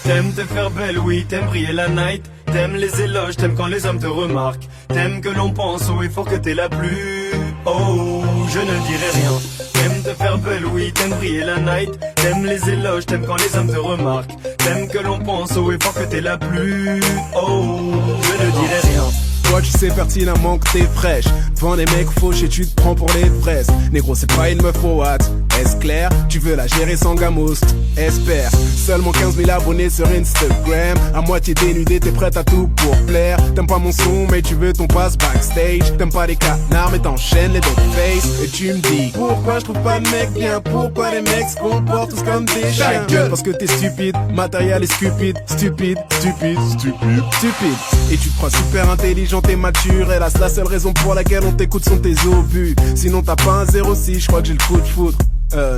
T'aimes te faire belle, oui, t'aimes briller la night. T'aimes les éloges, t'aimes quand les hommes te remarquent. T'aimes que l'on pense haut et fort que t'es la plus. Oh, je ne dirai rien. T'aimes te faire belle, oui, t'aimes briller la night. T'aimes les éloges, t'aimes quand les hommes te remarquent. T'aimes que l'on pense haut et fort que t'es la plus. Oh, je ne dirai rien. Toi tu sais pertinemment que t'es fraîche. Devant des mecs fauchés tu te prends pour les fraises. Négro c'est pas une meuf au what. Est-ce clair? Tu veux la gérer sans gamos? Espère. Seulement 15 000 abonnés sur Instagram. À moitié dénudé t'es prête à tout pour plaire. T'aimes pas mon son mais tu veux ton pass backstage. T'aimes pas les canards mais t'enchaînes les dog face. Et tu me dis pourquoi je trouve pas de mec bien? Pourquoi les mecs se comportent tous comme des chiens? Parce que t'es stupide, matériel est stupide. Stupide, stupide, stupide, stupide. Et tu te crois super intelligent, t'es mature. Hélas la seule raison pour laquelle on t'écoute sont tes obus. Sinon t'as pas un 06, je crois que j'ai le coup de foudre.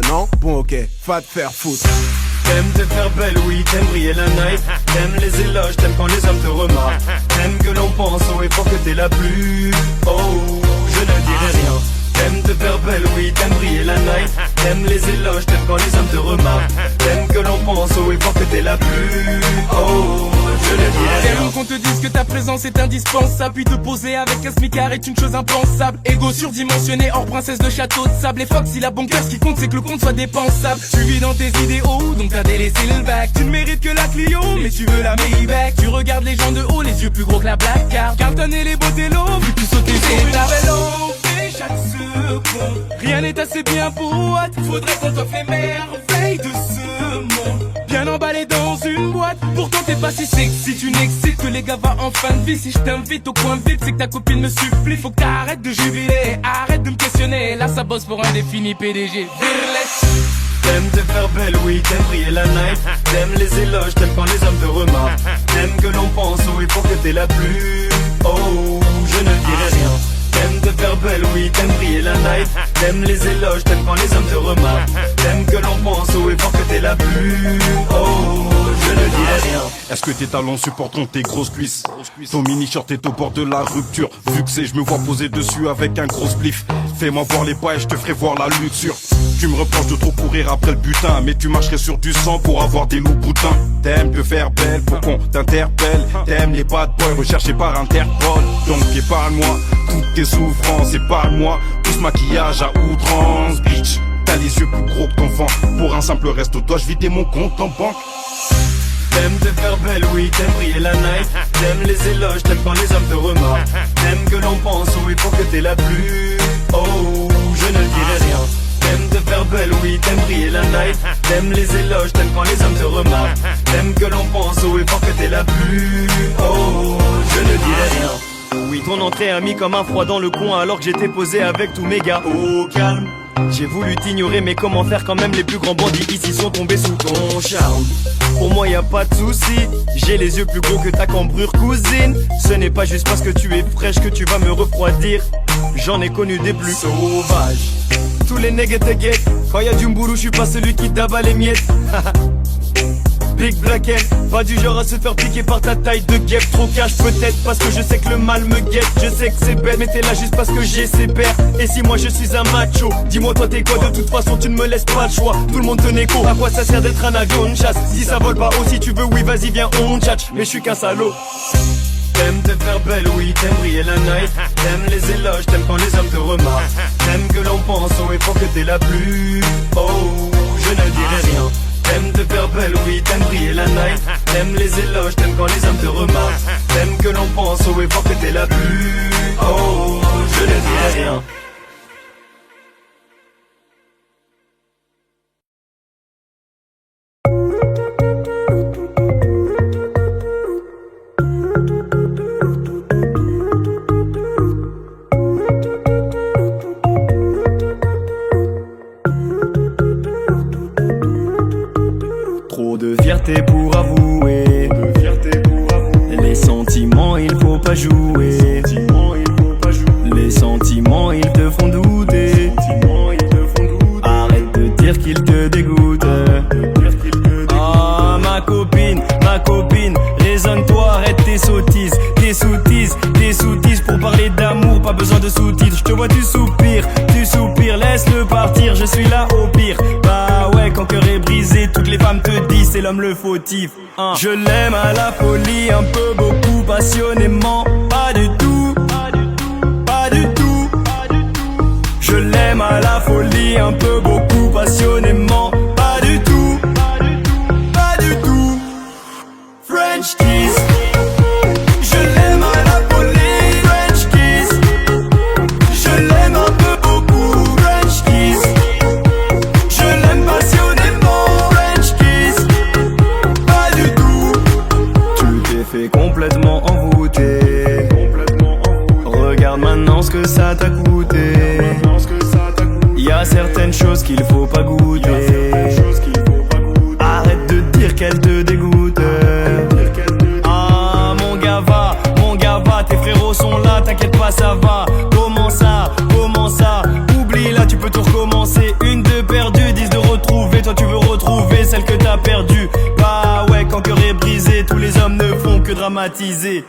Non? Bon ok, va te faire foutre. T'aimes te faire belle, oui, t'aimes briller la night. T'aimes les éloges, t'aimes quand les hommes te remarquent. T'aimes que l'on pense haut et fort que t'es la plus. Oh, je ne dirai rien. T'aimes te faire belle, oui, t'aimes briller la night. T'aimes les éloges, t'aimes quand les hommes te remarquent. T'aimes que l'on pense haut et fort que t'es la plus. Oh, je ne dirai rien. T'aimes qu'on te dise que ta présence est indispensable. Puis te poser avec un smicard est une chose impensable. Ego surdimensionné, hors princesse de château de sable. Et Fox, il a bon cœur, ce qui compte c'est que le compte soit dépensable. Tu vis dans tes idéaux, donc t'as délaissé le bac. Tu ne mérites que la Clio, mais tu veux la Maybach. Tu regardes les gens de haut, les yeux plus gros que la Black Card. Carton et les botellos, vu que tu sautes les ta chaque seconde. Rien n'est assez bien pour what. Faudrait qu'on t'offre les merveilles de ce monde. Bien emballé dans une boîte. Pourtant t'es pas si sexy, tu n'excites que les gars va en fin de vie. Si je t'invite au coin vide, c'est que ta copine me supplie. Faut que t'arrêtes de jubiler, arrête de me questionner. Là ça bosse pour un défini PDG. Virless. T'aimes te faire belle, oui, t'aimes briller la night. T'aimes les éloges, t'aimes quand les hommes te remarquent. T'aimes que l'on pense haut et fort que t'es la plus. Oh, je ne dirai rien. T'aimes te faire belle, oui, t'aimes briller la night. T'aimes les éloges, t'aimes quand les hommes te remarquent. T'aimes que l'on pense haut et fort que t'es la plus. Oh, je ne dirai rien. Est-ce que tes talons supporteront tes grosses cuisses? Ton mini-shirt est au bord de la rupture. Vu que c'est, je me vois poser dessus avec un gros spliff. Fais-moi voir les pas et je te ferai voir la luxure. Tu me reproches de trop courir après le butin, mais tu marcherais sur du sang pour avoir des loups boutins. T'aimes te faire belle pour qu'on t'interpelle. T'aimes les bad boys recherchés par Interpol. Donc épargne-moi toutes tes souffrances, épargne-moi tout ce maquillage à outrance. Bitch, t'as les yeux plus gros que ton vent. Pour un simple resto, toi je vidais mon compte en banque. T'aimes te faire belle, oui, t'aimes briller la night. T'aimes les éloges, t'aimes quand les hommes te remarquent. T'aimes que l'on pense haut et fort que t'es la plus. Oh, je ne dirai rien. T'aimes te faire belle, oui, t'aimes briller la night. T'aimes les éloges, t'aimes quand les hommes te remarquent. T'aimes que l'on pense haut et fort que t'es la plus. Oh, je ne dirai rien. Oui, ton entrée a mis comme un froid dans le coin alors que j'étais posé avec tous mes gars au calme. J'ai voulu t'ignorer mais comment faire quand même, les plus grands bandits ici sont tombés sous ton charme. Pour moi y a pas de souci, j'ai les yeux plus gros que ta cambrure cousine. Ce n'est pas juste parce que tu es fraîche que tu vas me refroidir. J'en ai connu des plus sauvages. Tous les nègres te guettent. Quand y a du mboulou je suis pas celui qui tabac les miettes. Big Black M, pas du genre à se faire piquer par ta taille de guêpe. Trop cash peut-être parce que je sais que le mal me guette. Je sais que c'est bête mais t'es là juste parce que j'ai ses pères. Et si moi je suis un macho, dis-moi toi t'es quoi? De toute façon tu ne me laisses pas le choix. Tout le monde te négo, à quoi ça sert d'être un avion de chasse? Si ça vole pas haut, si tu veux oui vas-y viens on tchatche. Mais je suis qu'un salaud. T'aimes te faire belle, oui, t'aimes briller la night. T'aimes les éloges, t'aimes quand les hommes te remarquent. T'aimes que l'on pense haut et fort que t'es la plus. Oh, je ne dirai rien. T'aimes te faire belle, oui, t'aimes briller la night. T'aimes les éloges, t'aimes quand les hommes te remarquent. T'aimes que l'on pense haut et fort que t'es la plus. Oh, je ne dirai rien. Trop de fierté pour avouer. Les sentiments il faut pas jouer. Les sentiments il l'homme le fautif. Je l'aime à la folie, un peu, beaucoup, passionnément. Pas du tout, pas du tout. Je l'aime à la folie, un peu, beaucoup, passionnément. Pas du tout, pas du tout. French kiss. Je l'aime à la folie, French kiss. Je l'aime un peu, beaucoup, French kiss. Je l'aime passionnément, French kiss. Pas du tout. Tu t'es fait complètement envoûter. Regarde maintenant ce que ça t'a coûté. Y'a certaines choses qu'il faut pas goûter. Arrête de dire qu'elle te dégoûte. Ah mon gars va, tes frérots sont là, t'inquiète pas ça va. Comment ça, oublie là tu peux tout recommencer. Une de perdue, 10 de retrouver. Toi tu veux retrouver celle que t'as perdue. Bah ouais, quand cœur est brisé, tous les hommes ne font que dramatiser.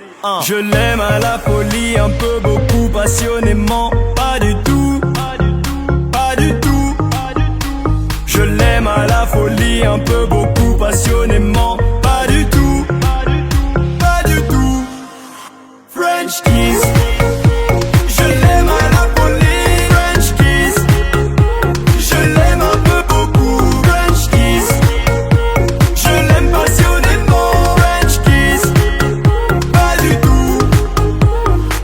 Je l'aime à la folie, un peu, beaucoup, passionnément. Pas du tout, pas du tout. Je l'aime à la folie, un peu, beaucoup, passionnément. Pas du tout, pas du tout. French kiss. Je l'aime à la folie, French kiss. Je l'aime un peu, beaucoup, French kiss. Je l'aime passionnément, French kiss. Pas du tout.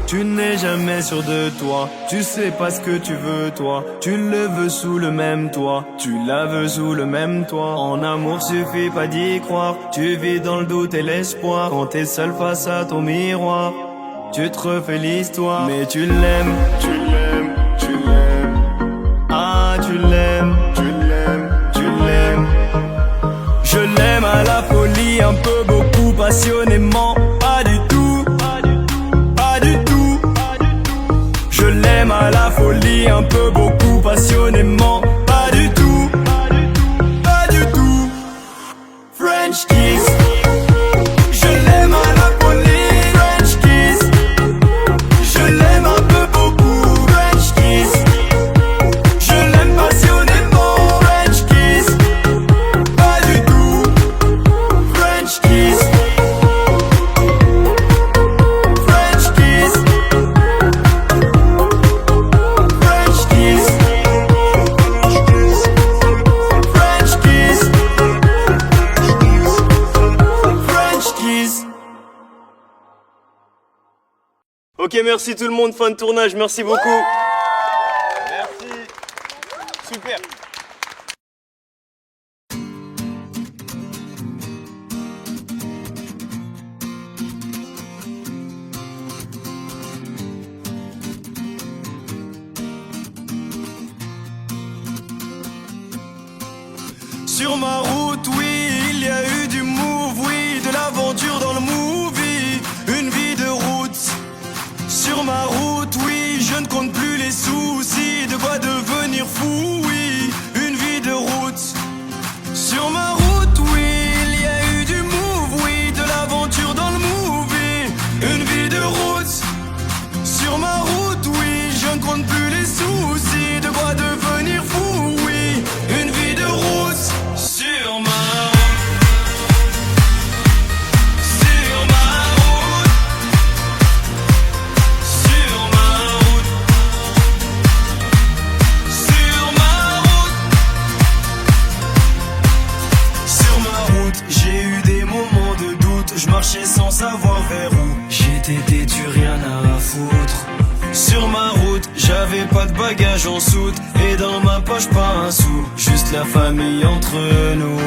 Tu n'es jamais sûr de toi, tu sais pas ce que tu veux toi. Tu le veux sous le même toit, tu la veux sous le même toit. En amour suffit pas d'y croire, tu vis dans le doute et l'espoir. Quand t'es seul face à ton miroir, tu te refais l'histoire. Mais tu l'aimes, tu l'aimes, tu l'aimes. Ah tu l'aimes, tu l'aimes, tu l'aimes. Je l'aime à la folie, un peu, beaucoup, passionnément. Pas du tout, pas du tout. Je l'aime à la folie, un peu, beaucoup, passionnément. Pas du tout, pas du tout. French kiss. Je l'aime à la folie, French kiss. Je l'aime un peu, beaucoup, French kiss. Je l'aime passionnément, French kiss. Pas du tout. French kiss. French kiss. French kiss. French kiss. French kiss. Ok, merci tout le monde, fin de tournage, merci beaucoup. Merci. Super. Sur ma route, oui, il y a eu du move, oui, de l'aventure dans le movie, une vie de route. Sur ma route, oui, je ne compte plus les soucis, de quoi devenir fou, oui, une vie de route. Sur ma route, oui, il y a eu du move, oui, de l'aventure dans le movie, une vie de route. Sur ma route, oui, je ne compte plus les soucis, de quoi devenir fou, oui, une vie de route. Sur ma route, sur ma route, sur ma route, sur ma route, sur ma route, j'ai eu des moments de doute, je marchais sans savoir vers où. J'étais têtu, rien à foutre. Sur ma route, j'avais pas de bagages en soute, et dans ma poche pas un sou, juste la famille entre nous.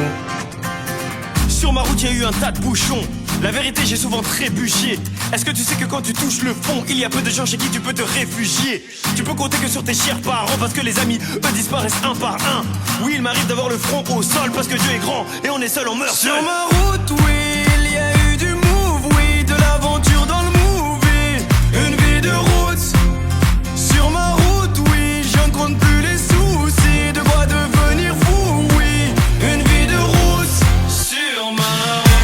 Sur ma route, y a eu un tas de bouchons. La vérité, j'ai souvent trébuché. Est-ce que tu sais que quand tu touches le fond, il y a peu de gens chez qui tu peux te réfugier? Tu peux compter que sur tes chers parents, parce que les amis, eux, disparaissent un par un. Oui, il m'arrive d'avoir le front au sol, parce que Dieu est grand, et on est seul, on meurt seul. Sur ma route, oui, il y a eu du move, oui, de l'aventure dans le movie, une vie de route. Sur ma route, oui, je ne compte plus les soucis, de quoi devenir fou, oui, une vie de route. Sur ma route,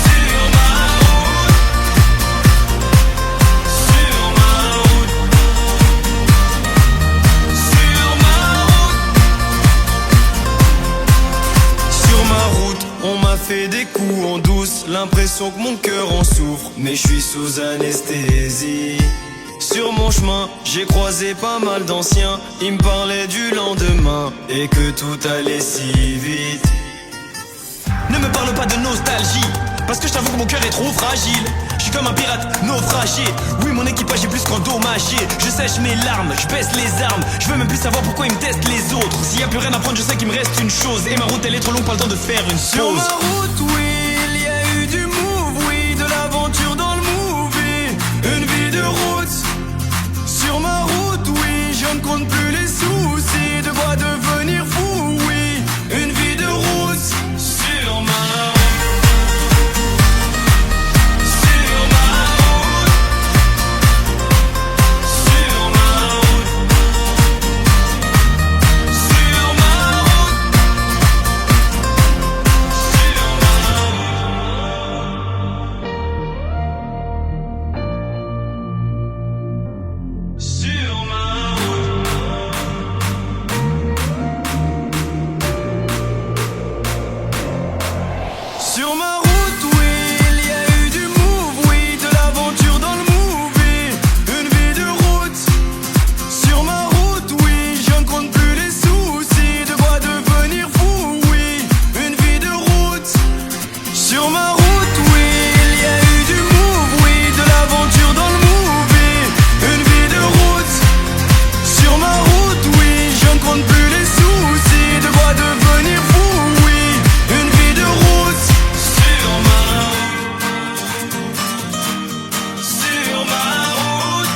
sur ma route, sur ma route, sur ma route. des coups en douce, l'impression que mon cœur en souffre, mais je suis sous anesthésie. Sur mon chemin, j'ai croisé pas mal d'anciens, ils me parlaient du lendemain et que tout allait si vite. Ne me parle pas de nostalgie, parce que je t'avoue que mon cœur est trop fragile. Je suis comme un pirate naufragé. Oui, mon équipage est plus qu'endommagé. Je sèche mes larmes, je baisse les armes. Je veux même plus savoir pourquoi ils me testent les autres. S'il y a plus rien à prendre, je sais qu'il me reste une chose. Et ma route elle est trop longue, pas le temps de faire une Sur pause. ma route, oui, il y a eu du move, oui, de l'aventure dans le movie. Une vie de route. Sur ma route, oui, je ne compte plus les soucis. De quoi devenir fou, oui. Une vie de route. Sur ma route. Sur ma route, oui, il y a eu du move, oui, de l'aventure dans le movie. Une vie de route. Sur ma route, oui, je ne compte plus les soucis. De quoi devenir fou, oui. Une vie de route. Sur ma route, oui, il y a eu du move, oui, de l'aventure dans le movie. Une vie de route. Sur ma route, oui, je ne compte plus les soucis. De quoi devenir fou, oui. Une vie de route. Sur ma route,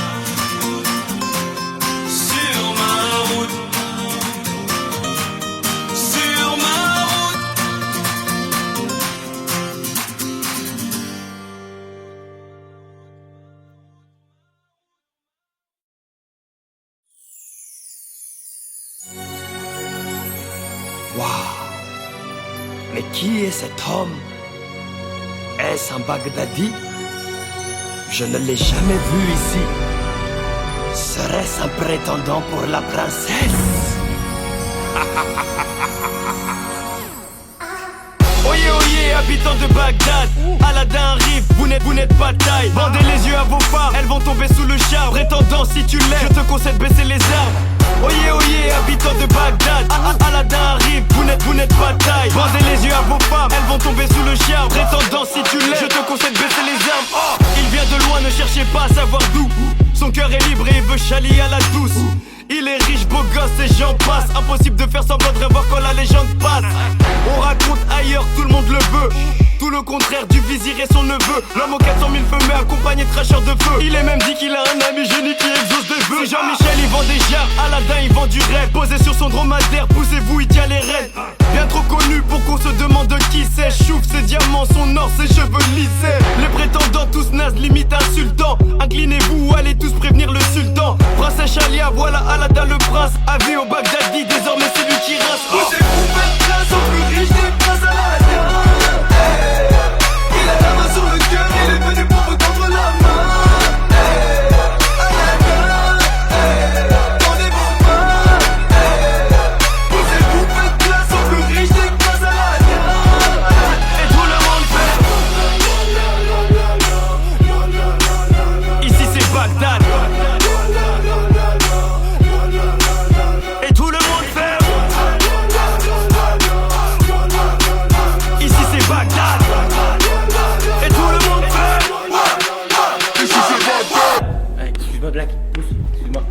sur ma route, sur ma route. Waouh! Mais qui est cet homme? Est-ce un Baghdadi? Je ne l'ai jamais vu ici. Serait-ce un prétendant pour la princesse? Oyez, oyez, habitants de Bagdad, Aladdin arrive, vous n'êtes pas taille. Bandez les yeux à vos phares, elles vont tomber sous le char. Prétendant, si tu lèves, je te conseille de baisser les armes. Oyez, oyez, habitants de Bagdad, Aladdin arrive, vous n'êtes pas taille. Bandez les yeux à vos femmes, elles vont tomber sous le char. Prétendant, si tu lèves, je te conseille de baisser les armes. Oh, il vient de loin, ne cherchez pas à savoir d'où. Son cœur est libre et il veut chalier à la douce. Il est riche, beau gosse et j'en passe. Impossible de faire semblant de revoir quand la légende passe. On raconte ailleurs, tout le monde le veut. Tout le contraire du vizir et son neveu. L'homme aux 400 000 feux mais accompagné de cracheurs de feu. Il est même dit qu'il a un ami génie qui exauce des vœux. Jean-Michel il vend des jarres, Aladdin il vend du rêve. Posé sur son dromadaire, poussez-vous il tient les rênes. Bien trop connu pour qu'on se demande de qui c'est. Chouf ses diamants, son or, ses cheveux lissés. Les prétendants tous nazes, limite insultants. Inclinez-vous, allez tous prévenir le sultan. Princesse Chalia, voilà Aladdin le prince. Avis au Baghdadi, désormais c'est lui qui rince. Vous êtes prince au plus riche des princes Aladdin. Il a la main sur le cœur, il est venu pour vous tendre la main. Aladdin, tendez vos mains. Vous êtes place au plus riche des princes Aladdin. Et tout le monde fait. Ici c'est Bagdad. Et tout le monde fait. Ici c'est Bagdad. Et tout le monde fait. Ici c'est Bagdad. Ouais, excuse-moi Black, excuse-moi.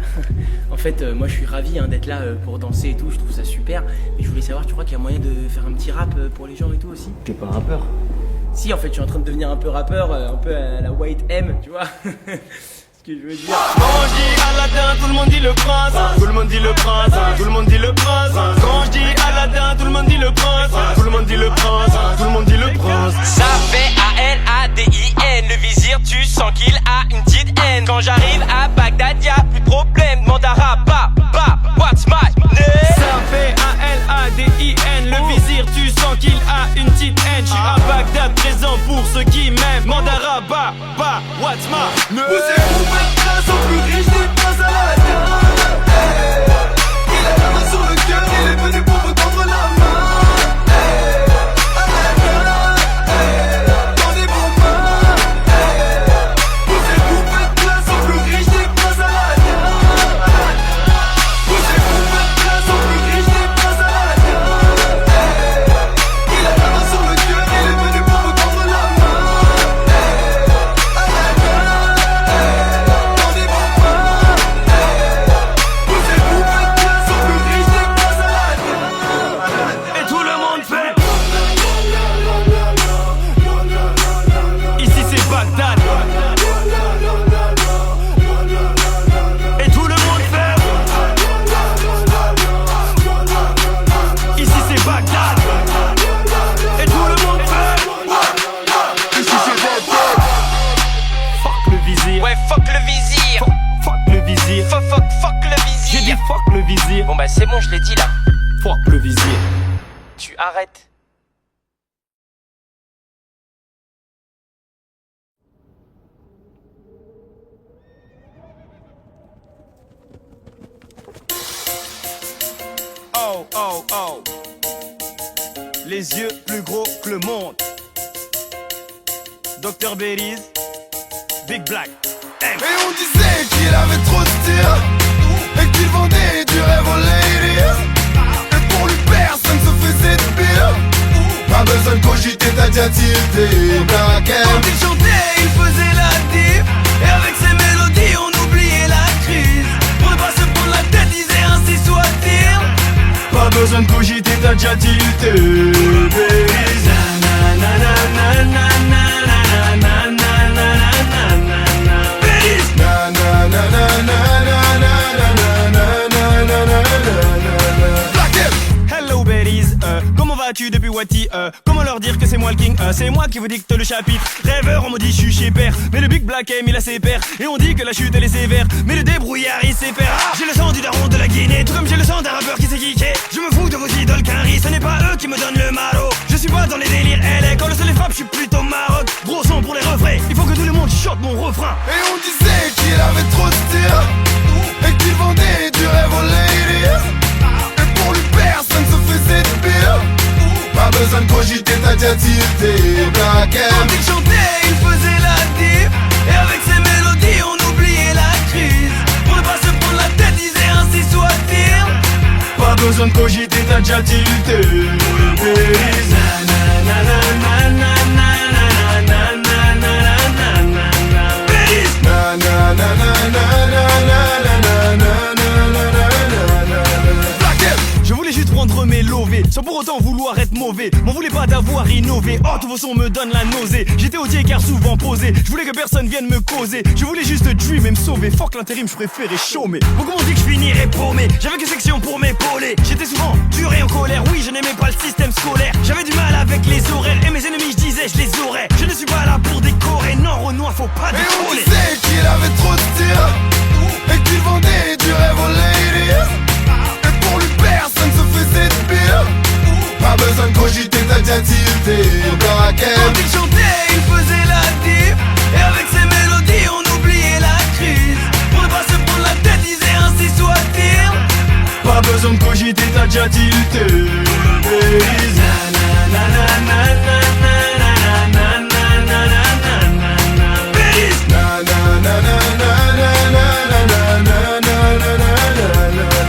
En fait, moi je suis ravi d'être là pour danser et tout, je trouve ça super. Mais je voulais savoir, tu crois qu'il y a moyen de faire un petit rap pour les gens et tout aussi? T'es pas rappeur? Si, en fait, je suis en train de devenir un peu rappeur, un peu à la White M, tu vois. Ce que je veux dire. Quand je dis Aladdin, tout le monde dit le prince. Tout le monde dit le prince. Tout le monde dit le prince. Quand je dis Aladdin, tout le monde dit le prince. Tout le monde dit le prince. Tout le monde dit le prince. Ça fait A-L-A-D-I-N. Le vizir, tu sens qu'il a une petite haine. Quand j'arrive à Bagdad, y'a plus de problème. Demande à Rabat, what's my name? Ça fait A-L-A-D-I-N. Le vizir, tu sens qu'il a une petite haine. Je suis à Bagdad, présent pour ceux qui m'aiment. Demande à Rabat, what's my name? Vous êtes place au plus riche des princes Aladdin. Il a la main sur le cœur, il est venu pour vous tendre la main. Aladdin, Bon bah c'est bon, je l'ai dit là. Fuck le visier. Tu arrêtes. Oh, oh, oh. Les yeux plus gros que le monde. Dr Berries, Big Black. Et on disait qu'il avait trop de style et qu'il vendait du rêve aux ladies. Et pour lui personne se faisait de pire. Pas besoin de cogiter, t'as déjà tilté. Black M. Quand il chantait, il faisait la div. Et avec ses mélodies, on oubliait la crise. Pour ne pas se prendre la tête, disait ainsi soit-il. Pas besoin de cogiter, t'as déjà tilté. Hello Berries, comment vas-tu depuis Wati? Comment leur dire que c'est moi le king? C'est moi qui vous dicte le chapitre. Rêveur, on me dit je suis chez père. Mais le Big Black M il a ses pères. Et on dit que la chute elle est sévère. Mais le débrouillard il sait faire. J'ai le sang du daron de la Guinée. Tout comme j'ai le sang d'un rappeur qui s'est geeké. Je me fous de vos idoles qu'un riz. Ce n'est pas eux qui me donnent le maro. Je suis pas dans les délires LA. Quand le soleil frappe je suis plutôt Maroc. Gros son pour les refrains. Il faut que tout le monde chante mon refrain. Et on disait qu'il avait trop de style et qu'il vendait du rêve aux ladies. Et pour lui personne se faisait de pire. Pas besoin de cogiter, t'as déjà tilté. Black M. Quand il chantait, il faisait la div. Et avec ses mélodies, on oubliait la crise. Pour ne pas se prendre la tête, disait ainsi soit-il. Pas besoin de cogiter, t'as déjà tilté. Je voulais juste prendre mes lovés, sans pour autant vouloir être mauvais. M'en voulais pas d'avoir innové. Oh, tous vos sons me donnent la nausée. J'étais odié car souvent posé. Je voulais que personne vienne me causer. Je voulais juste dream et me sauver. Fuck l'intérim, je préférais chômer. Beaucoup m'ont dit que je finirais paumé. J'avais que section pour m'épauler. J'étais souvent dur et en colère. Oui, je n'aimais pas le système scolaire. J'avais du mal avec les horaires. Et mes ennemis, je disais, je les aurais. Je ne suis pas là pour décorer. Non, Renoir, faut pas Et on décoller. disait qu'il avait trop de style et qu'il vendait du rêve aux ladies. Et pour lui personne se faisait de pire. Pas besoin de cogiter, t'as déjà tilté. Black M. Quand il chantait, il faisait la div. Et avec ses mélodies, on oubliait la crise. Pour ne pas se prendre la tête, disait ainsi soit-il. Pas besoin de cogiter, t'as déjà tilté.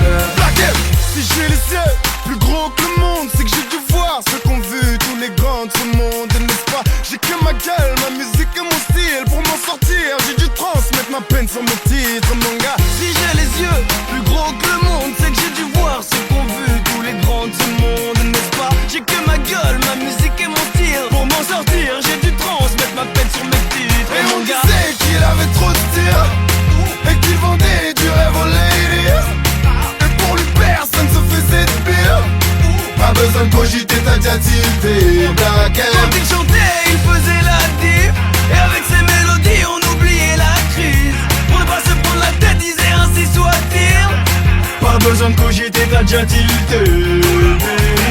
Black M. Si j'ai les yeux plus gros que le monde, c'est que j'ai dû voir ce qu'ont vu tous les grands de ce monde, n'est-ce pas? J'ai que ma gueule, ma musique et mon style. Pour m'en sortir, j'ai dû transmettre ma peine sur mes titres, mon gars. Si j'ai les yeux plus gros que le monde, c'est que j'ai dû voir ce qu'ont vu tous les grands de ce monde, n'est-ce pas? J'ai que ma gueule, ma musique et mon style. Pour m'en sortir, j'ai dû transmettre ma peine sur mes titres. Et on mon gars, disait qu'il avait trop de style et qu'il vendait du rêve aux ladies. Et pour lui personne se faisait de pire. Pas besoin de cogiter, t'as déjà tilté. Black M. quand il chantait, il faisait la div. Et avec ses mélodies, on oubliait la crise. Pour ne pas se prendre la tête, disait ainsi soit-il. Pas besoin de cogiter, t'as déjà tilté. Black M.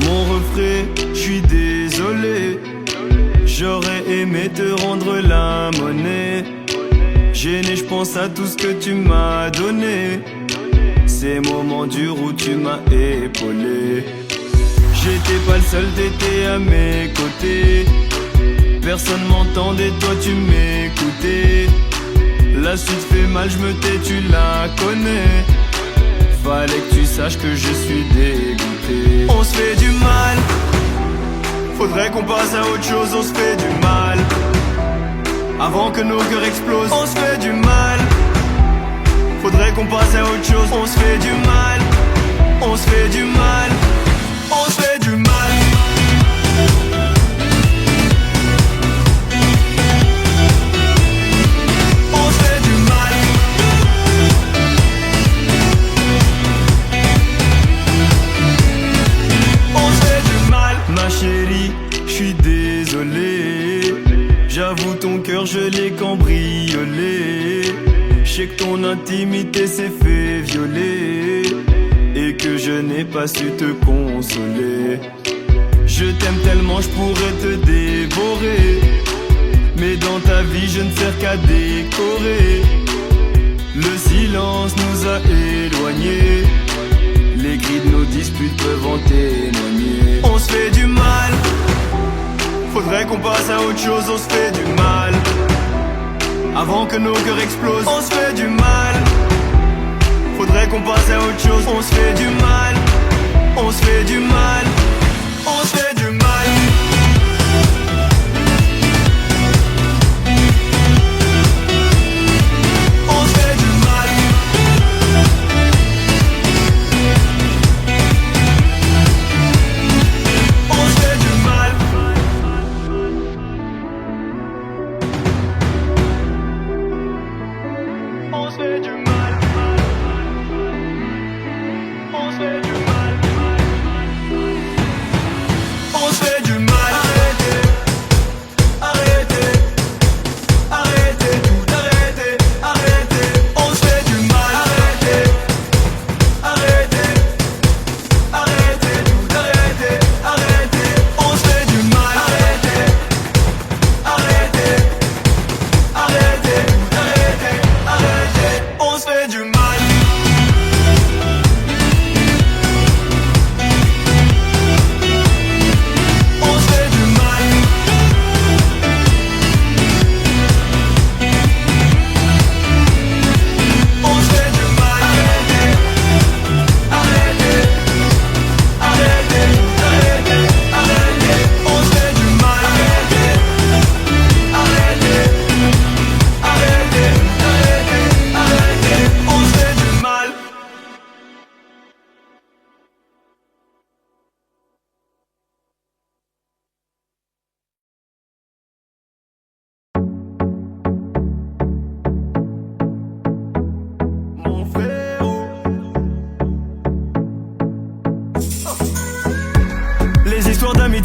Mon refrain, je suis désolé. J'aurais aimé te rendre la monnaie. Gêné, je pense à tout ce que tu m'as donné. Ces moments durs où tu m'as épaulé. J'étais pas le seul, t'étais à mes côtés. Personne m'entendait, toi tu m'écoutais. La suite fait mal, je me tais, tu la connais. Fallait que tu saches que je suis dégoûté. On se fait du mal. Faudrait qu'on passe à autre chose, on se fait du mal. Avant que nos cœurs explosent, on se fait du mal. qu'on passe à autre chose. On se fait du mal, on se fait du mal, on se fait du mal. Ma chérie, je suis désolé. J'avoue ton cœur je l'ai cambriolé. Je sais que ton intimité s'est fait violer et que je n'ai pas su te consoler. Je t'aime tellement je pourrais te dévorer, mais dans ta vie je ne sers qu'à décorer. Le silence nous a éloignés, les cris de nos disputes peuvent en témoigner. On se fait du mal, faudrait qu'on passe à autre chose. On se fait du mal, avant que nos cœurs explosent. On se fait du mal, faudrait qu'on passe à autre chose. On se fait du mal, on se fait du mal, on se fait du mal.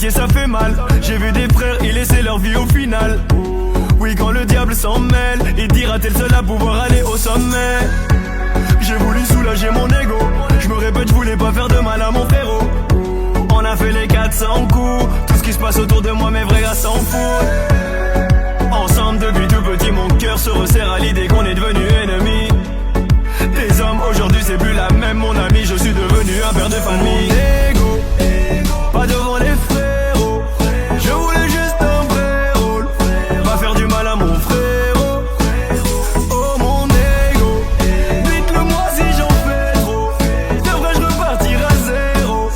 Ça fait mal, j'ai vu des frères y laisser leur vie au final. Oui, quand le diable s'en mêle, il dira t'es le seul à pouvoir aller au sommet. J'ai voulu soulager mon ego, je me répète, je voulais pas faire de mal à mon frérot. On a fait les 400 coups, tout ce qui se passe autour de moi mes vrais gars s'en foutent. Ensemble depuis tout petit mon cœur se resserre à l'idée qu'on est devenus ennemis. Les hommes aujourd'hui c'est plus la même mon ami, je suis devenu un père de famille. Ego, pas devant les frères. Je voulais juste un vrai rôle, pas faire du mal à mon frérot. Oh mon ego, dites-le moi si j'en fais trop. Devrais-je repartir à zéro,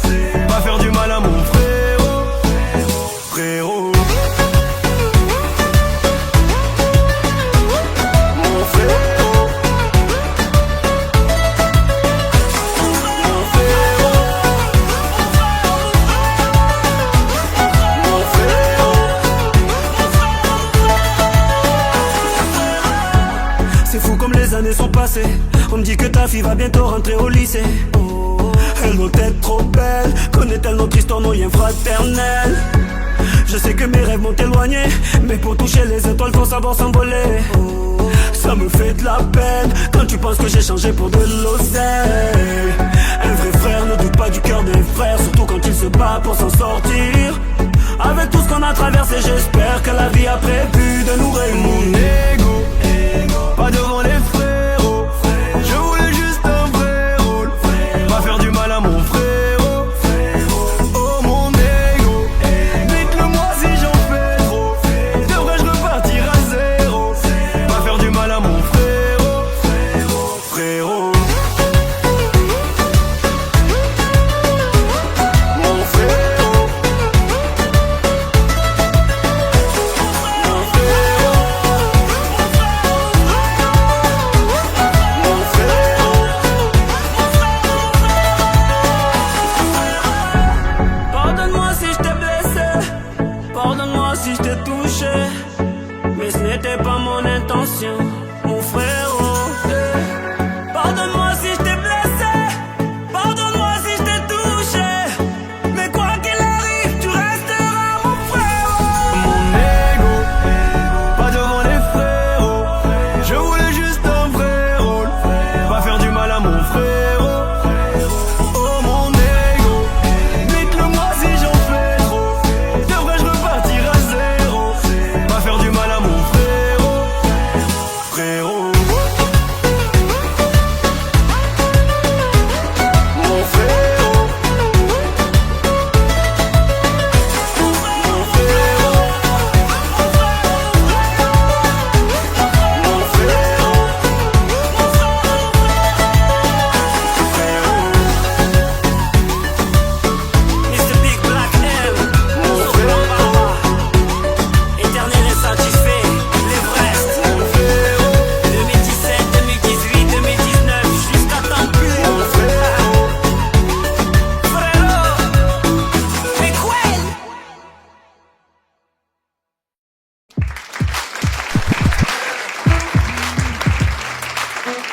pas faire du mal à mon frérot. Frérot, mon frérot, mon frérot. Les années sont passées, on me dit que ta fille va bientôt rentrer au lycée. Elle doit être trop belle, connaît-elle notre histoire, nos liens fraternels? Je sais que mes rêves m'ont éloigné, mais pour toucher les étoiles faut savoir s'envoler. Ça me fait de la peine quand tu penses que j'ai changé pour de l'oseille. Un vrai frère ne doute pas du cœur des frères, surtout quand il se bat pour s'en sortir. Avec tout ce qu'on a traversé, j'espère que la vie a prévu de nous réunir. Mon ego, pas devant les frérots. Je voulais juste un vrai rôle, pas faire du mal à mon frérot. Oh mon ego, dites-le moi si j'en fais trop. Devrais-je repartir à zéro, pas faire du mal à mon frérot. Frérot, mon frérot, mon frérot.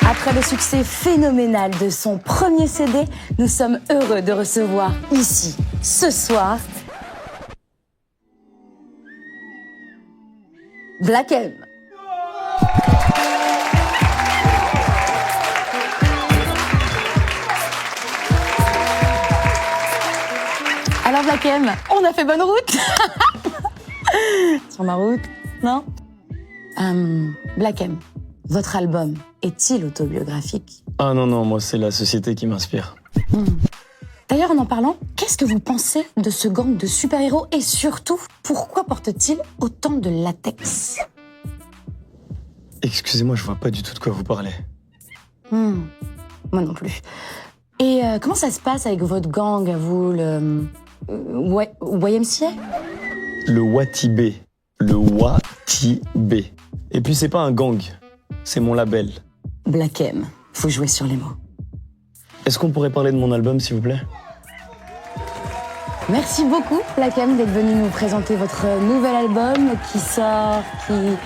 Après le succès phénoménal de son premier CD, nous sommes heureux de recevoir ici, ce soir, Black M. Alors Black M, on a fait bonne route. Sur ma route, non Black M, votre album est-il autobiographique? Ah non, moi c'est la société qui m'inspire. D'ailleurs, en parlant, qu'est-ce que vous pensez de ce gang de super-héros et surtout, pourquoi porte-t-il autant de latex? Excusez-moi, je vois pas du tout de quoi vous parlez. Moi non plus. Et comment ça se passe avec votre gang, à vous, le YMCA? Le Watibé. Le Watibé. Et puis c'est pas un gang, c'est mon label. Black M, faut jouer sur les mots. Est-ce qu'on pourrait parler de mon album, s'il vous plaît? Merci beaucoup, Black M, d'être venu nous présenter votre nouvel album qui sort quand?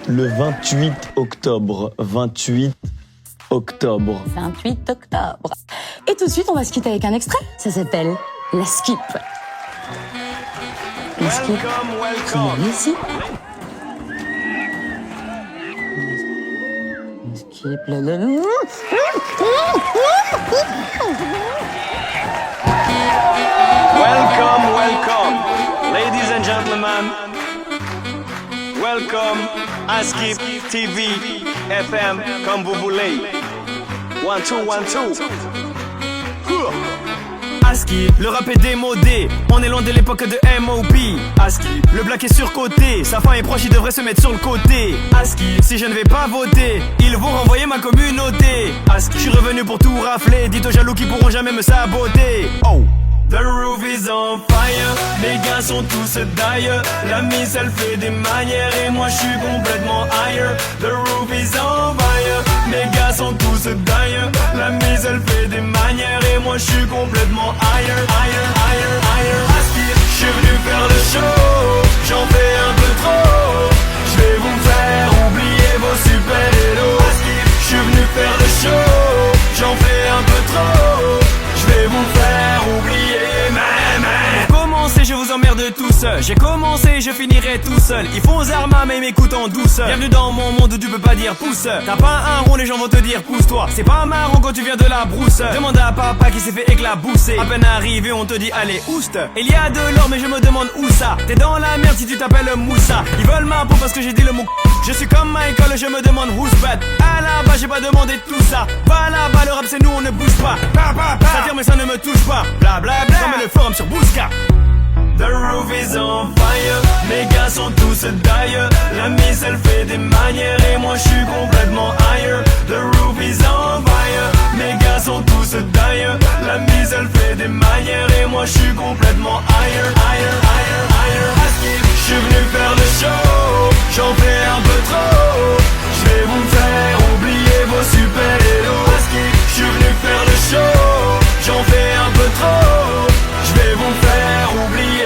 Le 28 octobre. 28 octobre. 28 octobre. Et tout de suite, on va se quitter avec un extrait. Ça s'appelle La Skip. La Skip, c'est mal ici. La Skip, Welcome, ladies and gentlemen. Welcome à Skip TV, FM, comme vous voulez. 1, 2, 1, 2. Aski, le rap est démodé, on est loin de l'époque de M.O.B. Aski, le black est surcoté, sa fin est proche, il devrait se mettre sur le côté. Aski, si je ne vais pas voter, ils vont renvoyer ma communauté. Aski, je suis revenu pour tout rafler, dites aux jaloux qui pourront jamais me saboter. Oh, the roof is on fire, les gars sont tous d'ailleurs. La mise elle fait des manières et moi je suis complètement ailleurs. The roof is on fire, les gars sont tous d'ailleurs. La mise elle fait des manières et moi je suis complètement ailleurs. Aspire, je suis venu faire le show, j'en fais un peu trop. Je vais vous faire oublier vos super-héros. Aspire, je suis venu faire le show, j'en fais un peu trop. Je vais vous faire oublier. Pour commencer, je vous emmerde tous. J'ai commencé, je finirai tout seul. Ils font aux armes, mais ils m'écoutent en douce. Bienvenue dans mon monde où tu peux pas dire pouce. T'as pas un rond, les gens vont te dire pousse-toi. C'est pas marrant quand tu viens de la brousse. Demande à papa qui s'est fait éclabousser. À peine arrivé, on te dit allez ouste. Il y a de l'or, mais je me demande où ça. T'es dans la merde si tu t'appelles Moussa. Ils veulent ma peau parce que j'ai dit le mot. Je suis comme Michael, je me demande who's bad. À la base, j'ai pas demandé tout ça. Pas là-bas, le rap c'est nous, on ne bouge pas. Ça tire mais ça ne me touche pas. Bla bla bla, comme le forum sur Bousca. The roof is on fire, mes gars sont tous d'ailleurs. La mise elle fait des manières et moi je suis complètement ailleurs. The roof is on fire, mes gars sont tous d'ailleurs. La mise elle fait des manières et moi je suis complètement ailleurs. Je suis venu faire le show, j'en fais un peu trop. Je vais vous faire oublier vos super-héros. Je suis venu faire le show, j'en fais un peu trop. Je vais vous faire oublier.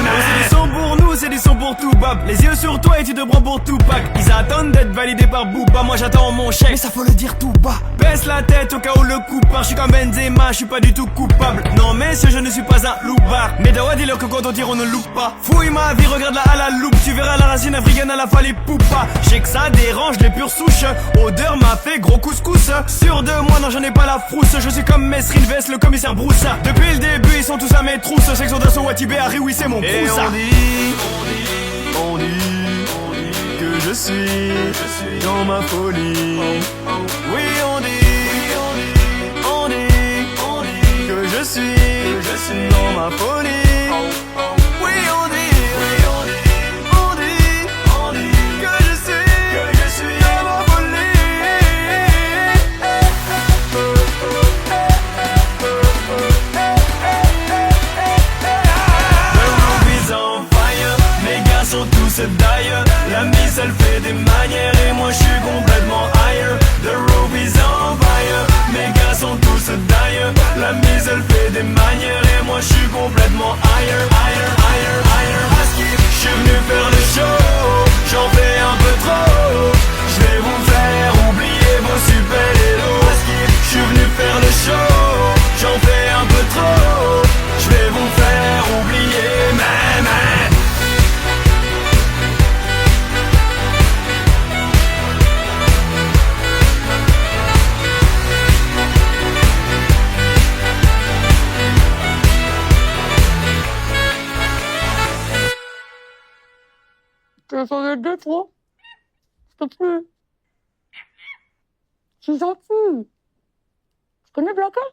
C'est du son pour nous, c'est du son pour tout bab. Les yeux sur toi et tu te prends pour Tupac. Ils attendent d'être validés par Booba. Moi j'attends mon chèque, mais ça faut le dire tout bas. Baisse la tête au cas où le coup part. Je suis comme Benzema, je suis pas du tout coupable. Non messieurs, je ne suis pas un loupard. Mais Dawa dis-leur que quand on tire on ne loupe pas. Fouille ma vie, regarde-la à la loupe. Tu verras la racine africaine à la Fali Poupa. Je sais que ça dérange les pures souches. Odeur m'a fait gros couscous. Sûr de moi, non j'en ai pas la frousse. Je suis comme Mesrine Vest, le commissaire Broussa. Depuis le début ils sont tous à mes trousses. Section d'assaut Watibé, Harry, oui c'est mon cousin. Et on dit que je suis dans ma folie. Oui on dit que je suis dans ma folie. Oui on dit que je suis dans ma folie. Sont tous d'ailleurs. La mise elle fait des manières et moi je suis complètement ailleurs. The roof is on fire, mes gars sont tous d'ailleurs. La mise elle fait des manières et moi je suis complètement ailleurs. Je suis venu faire le show, j'en fais un peu trop. Je vais vous faire veux changer de trop. S'il te plaît. Je suis gentille. Tu connais Black M?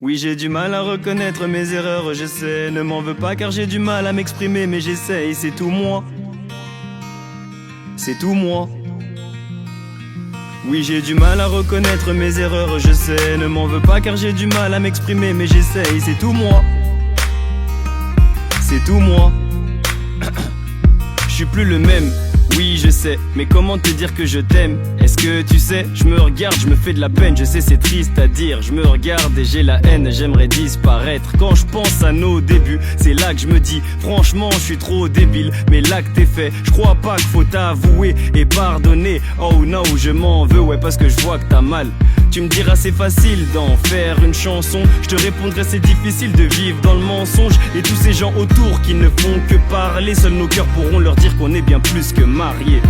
Oui, j'ai du mal à reconnaître mes erreurs, je sais. Ne m'en veux pas car j'ai du mal à m'exprimer, mais j'essaye, c'est tout moi. C'est tout moi. Oui, j'ai du mal à reconnaître mes erreurs, je sais. Ne m'en veux pas car j'ai du mal à m'exprimer, mais j'essaye, c'est tout moi. C'est tout moi. Je suis plus le même. Oui, je sais, mais comment te dire que je t'aime? Est-ce que tu sais, je me regarde, je me fais de la peine. Je sais, c'est triste à dire, je me regarde et j'ai la haine. J'aimerais disparaître. Quand je pense à nos débuts, c'est là que je me dis, franchement, je suis trop débile. Mais l'acte est fait, je crois pas qu'il faut t'avouer et pardonner. Oh no, je m'en veux, ouais, parce que je vois que t'as mal. Tu me diras c'est facile d'en faire une chanson. Je te répondrai c'est difficile de vivre dans le mensonge. Et tous ces gens autour qui ne font que parler, seuls nos cœurs pourront leur dire qu'on est bien plus que mariés.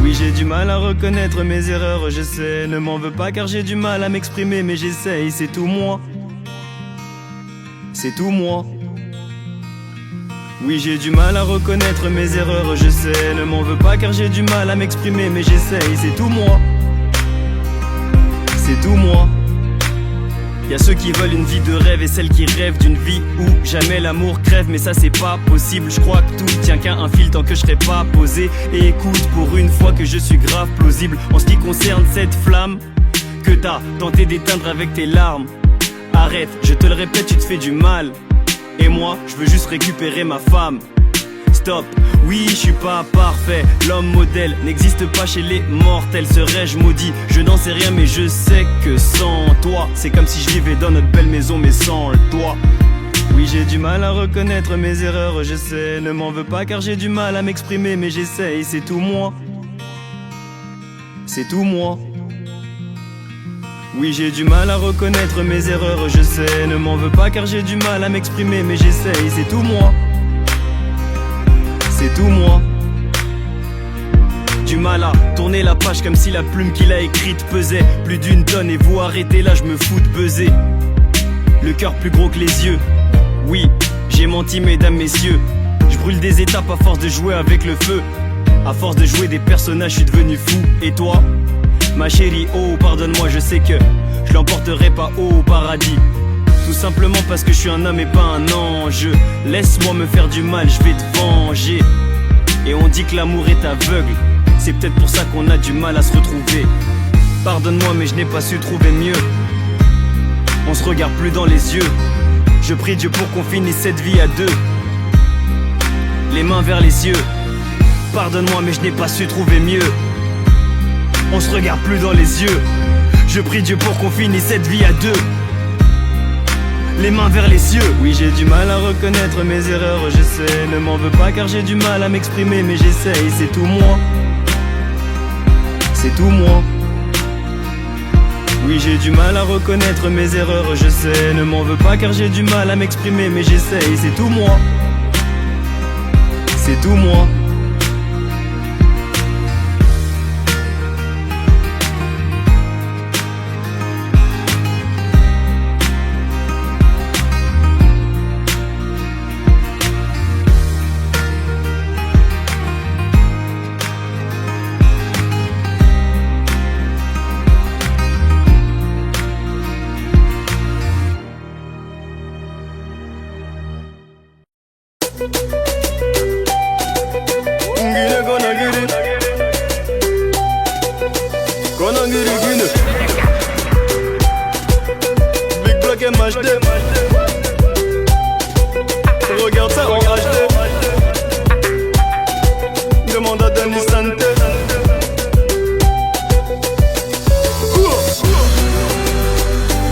Oui, j'ai du mal à reconnaître mes erreurs, je sais. Ne m'en veux pas car j'ai du mal à m'exprimer, mais j'essaye, c'est tout moi. C'est tout moi. Oui, j'ai du mal à reconnaître mes erreurs, je sais. Ne m'en veux pas car j'ai du mal à m'exprimer, mais j'essaye, c'est tout moi. C'est tout moi. Y'a ceux qui veulent une vie de rêve et celles qui rêvent d'une vie où jamais l'amour crève, mais ça c'est pas possible. Je crois que tout tient qu'à un fil tant que je serai pas posé. Et écoute pour une fois que je suis grave plausible en ce qui concerne cette flamme que t'as tenté d'éteindre avec tes larmes. Arrête, je te le répète, tu te fais du mal. Et moi, je veux juste récupérer ma femme. Stop, oui, je suis pas parfait. L'homme modèle n'existe pas chez les mortels. Serais-je maudit? Je n'en sais rien, mais je sais que sans toi, c'est comme si je vivais dans notre belle maison, mais sans le toit. Oui, j'ai du mal à reconnaître mes erreurs, je sais. Ne m'en veux pas car j'ai du mal à m'exprimer, mais j'essaye, c'est tout moi. C'est tout moi. Oui, j'ai du mal à reconnaître mes erreurs, je sais. Ne m'en veux pas car j'ai du mal à m'exprimer, mais j'essaye, c'est tout moi. C'est tout moi. Du mal à tourner la page comme si la plume qu'il a écrite pesait plus d'une tonne. Et vous arrêtez là, je me fous de buzzer. Le cœur plus gros que les yeux. Oui, j'ai menti mesdames, messieurs. Je brûle des étapes à force de jouer avec le feu. À force de jouer des personnages, je suis devenu fou. Et toi, ma chérie, oh pardonne-moi, je sais que je l'emporterai pas au paradis. Tout simplement parce que je suis un homme et pas un ange. Laisse-moi me faire du mal, je vais te venger. Et on dit que l'amour est aveugle. C'est peut-être pour ça qu'on a du mal à se retrouver. Pardonne-moi mais je n'ai pas su trouver mieux. On se regarde plus dans les yeux. Je prie Dieu pour qu'on finisse cette vie à deux. Les mains vers les cieux. Pardonne-moi mais je n'ai pas su trouver mieux. On se regarde plus dans les yeux. Je prie Dieu pour qu'on finisse cette vie à deux. Les mains vers les cieux. Oui, j'ai du mal à reconnaître mes erreurs, je sais. Ne m'en veux pas car j'ai du mal à m'exprimer, mais j'essaye, c'est tout moi. C'est tout moi. Oui, j'ai du mal à reconnaître mes erreurs, je sais. Ne m'en veux pas car j'ai du mal à m'exprimer, mais j'essaye, c'est tout moi. C'est tout moi. Big Black M HD. Regarde ça en HD. Demande à Danny Sante.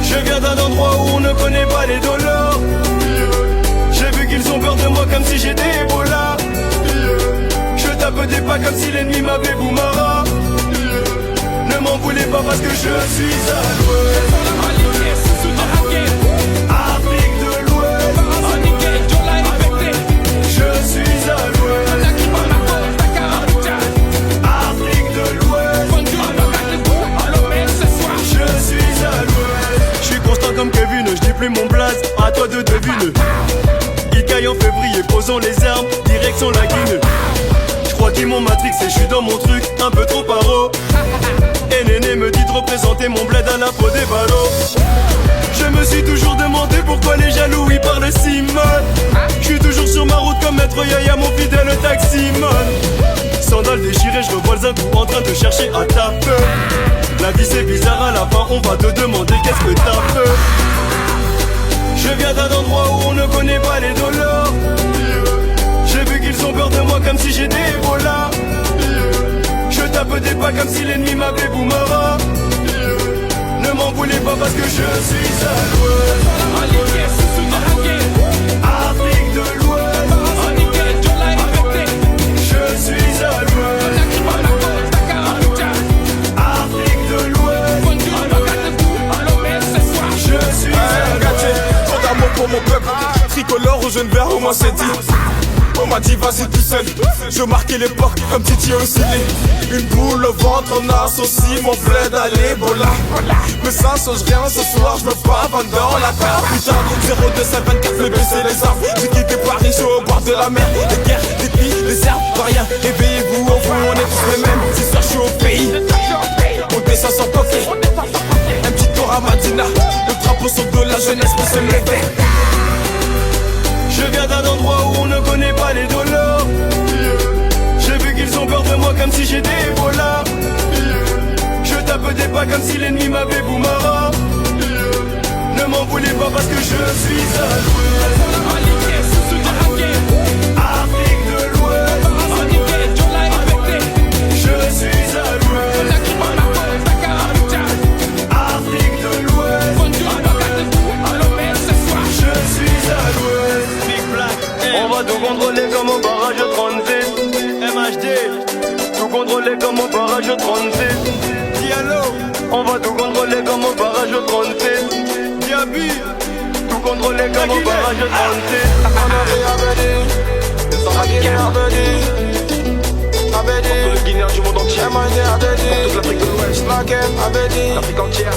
Je viens d'un endroit où on ne connaît pas les dollars. J'ai vu qu'ils ont peur de moi comme si j'étais Ebola. Je tape des pas comme si l'ennemi m'avait Boumara. Ne m'en voulez pas parce que je suis à l'ouest. Afrique de l'Ouest. Je suis à l'ouest. Afrique de l'Ouest. Je suis à l'ouest. Je suis constant comme Kevin, je dis plus mon blaze. février, posons les armes, direction la Guinée. J'crois qu'ils m'ont matrixé, j'suis dans mon truc, un peu trop paro. Et Néné me dit de représenter mon bled à la peau des ballots. Je me suis toujours demandé pourquoi les jaloux ils parlent si mal. J'suis toujours sur ma route comme Maître Yaya, mon fidèle taximan. Sandales déchirées, j'revois le zinc en train de chercher à taper. La vie c'est bizarre, à la fin on va te demander qu'est-ce que t'as fait. Je viens d'un endroit où on ne connaît pas les dollars. J'ai vu qu'ils ont peur de moi comme si j'étais Ebola. Je tape des pas comme si l'ennemi m'appelait Boumara. Ne m'en voulez pas parce que je suis à l'ouest. Afrique de l'Ouest. Je suis à l'ouest. Afrique de l'Ouest. Je suis à l'ouest. Trop d'amour pour mon peuple. Tricolore au jaune vert, au moins c'est dit. On m'a dit vas-y tout seul. Je marquais l'époque comme Titi oscillé. Une boule au ventre, on associe mon bled à l'Ebola. Mais ça change rien ce soir, je me pavane dans la terre. Putain, 0224, fais baisser les armes. J'ai quitté Paris, je suis au bord de la mer. Les guerres, les puits, les herbes, pas rien. Éveillez-vous, au fond, on est tous les mêmes. Ce soir, je suis au pays. On descend sans coquet. Un petit tour à Madina. Le drapeau sur le dos, la jeunesse peut se lever. Je viens d'un endroit où on ne connaît pas les dollars. J'ai vu qu'ils ont peur de moi comme si j'étais Ebola. Je tape des pas comme si l'ennemi m'avait Boumara. Ne m'en voulez pas parce que je suis à l'ouest. Afrique de l'Ouest. Je suis à l'ouest. Afrique de l'Ouest. Je suis à l'ouest. On va tout contrôler comme au barrage 36. MHD, tout contrôler comme au barrage 36. Diallo, on va tout contrôler comme au barrage 36. Diaby, tout contrôler comme au barrage 36. Entre le Guinéen du monde entier, toute l'Afrique de l'Ouest, l'Afrique entière.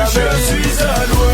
je suis à l'ouest.